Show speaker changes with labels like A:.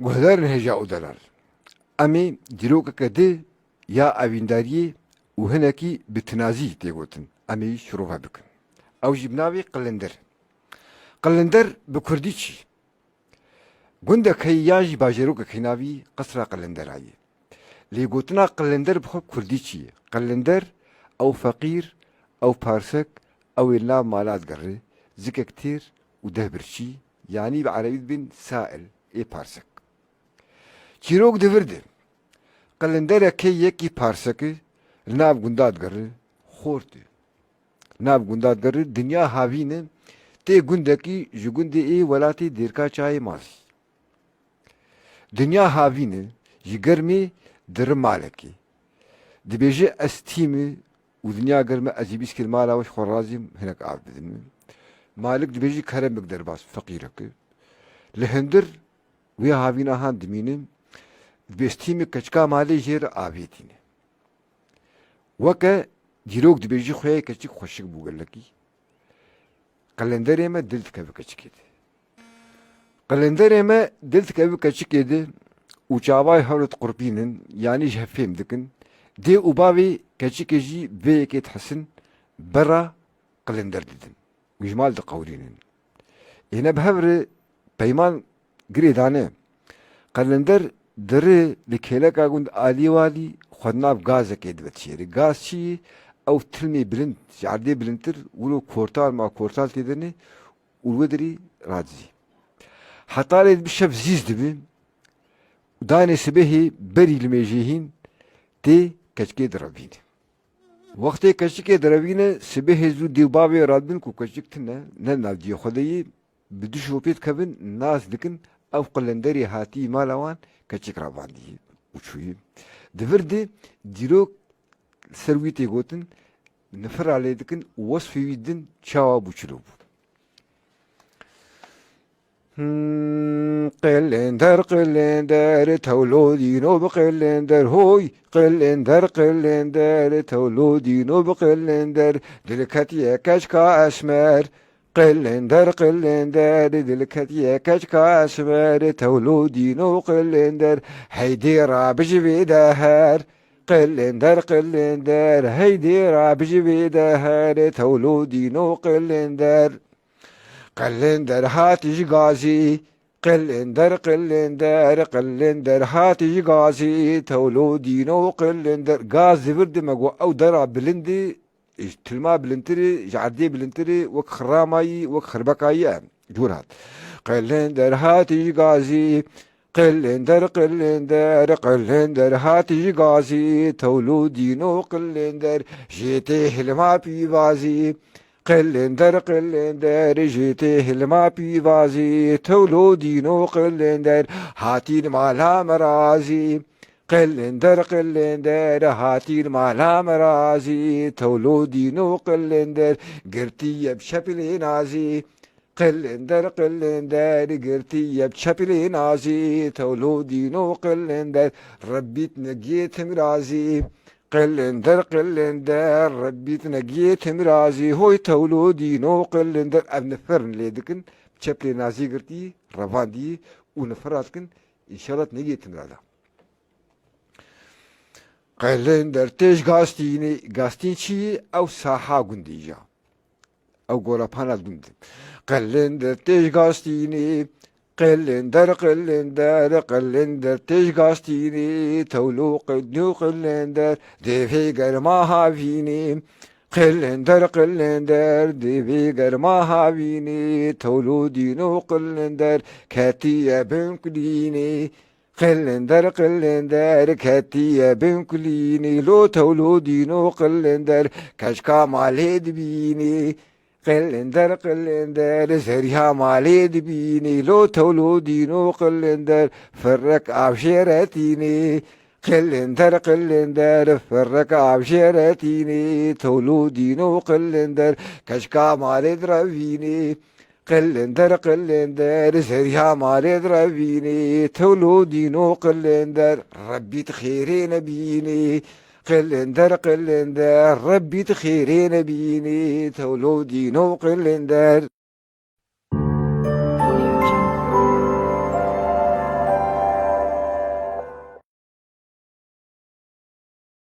A: گهدار هجا او دلال امی دیروک کده یا اوینداری و هنکی بتنازی تیگوتن امی شروع بکن او جبناوی قلندر بکردی چی گنده که یاجی باجروک کناوی قصر قلندر آیه لیگوتنا قلندر بخوب کردی چی قلندر او فقیر او پارسک او النا مالات قره زكا كتير وده برشي يعني بعربي بن سائل اي بارسك چیروک دورده قلندر كي يكي بارسك ناب گنداد قره خورده ناب گنداد قره دنیا هاوینه تي گندكي جو گنده اي ولاتي ديركا چاي ماس دنیا هاوینه جگرمي در مالكي دبيجي استيمي ودنيا قرمه ازيبيس كالمالا وش خرازم هناك عابدن مالك دبيجي كرم بقدر باس فقيرك لهندر ويا هاوينا هان دمينم بيستيمي كچكا مالي جير آبيتين وكا جيروك دبيجي خويا كچك خوشك بوغلكي قلندر ما دلت كبه كچكيد قلندر ما دلت كبه كچكيد وچاواي هولت قربينن يعني جهفيم دكن دي وبابي كچكيجي بيكي تحسن برا قلندر ددن وجمال دقورينن هنا بهبر بيمان قريدانه قلندر دري لكيلكا قند آلي والي خدناف غازة كيد بتشيري غاز شي او تلمي بلند عردي بلندتر ولو كورتال ما كورتال تيدني والودري رادزي حتى لي بشف زيز دبي داني سبهي بري الميجيهين تي كشكي درابين وقتی کشکی دروینه سبه زود دیوباوی رادبن کو کشکتنه نه نالجی خدایی بدوش وپیت کبن ناس دکن او قلندری هاتی مالوان کشک راباندی وچوی دفرده دیرو سرویتی گوتن نفر علی دکن وصفی ویدن چاوا بوچلوب قلندر تولودينو بقلندر هوي قلندر تولودينو بقلندر دلكتي كشكا اسمر قلندر دلكتي كشكا اسمر تولودينو قلندر هيدي رابج بيدهر قلندر هيدي رابج بيدهر تولودينو قلندر هاتي غازي قلندر هاتي غازي تولودينو قلندر غاز برد مقو او درع بلندي تلما بلنتري جعدي بلنتري وك خراماي وك خربكاي جورات قلندر هاتي غازي قلندر هاتي غازي تولودينو قلندر جيتي هلما بيوازي قلندر جيته لما بيوازي تولودينو قلندر هاتين مالا مرازي قلندر هاتين مالا مرازي تولودينو قلندر قرتي بشبل نازي قلندر قرتي بشبل نازي تولودينو قلندر ربيت نجيت مرازي قلندر ربي تنقيت مرازي هوي تولودينو قلندر ابن فرن ليدكن بشبلي نازي قرتي رفاندي ونفراتكن ان شاء الله تنقيت مرازا قلندر تيش غاستين شي او ساحا قنديجا او غورا بانا قند قلندر تيش غاستيني قلندر تيش غاستيني تولو قدنو قلندر ديفي قرما هافيني قلندر ديفي قرما هافيني تولو دينو قلندر كاتي بن كليني قلندر كاتي بن كليني لو تولو دينو قلندر كشكا مالي دبيني قلندر زريها مالي دبيني لو تولودينو قلندر فرق عبشيرتيني قلندر فرق عبشيرتيني تولودينو قلندر كشكا مالي درابيني قلندر زريها مالي درابيني تولودينو قلندر ربي تخيرين بيني قلندر ربي تخيرين بيني تولودينو قلندر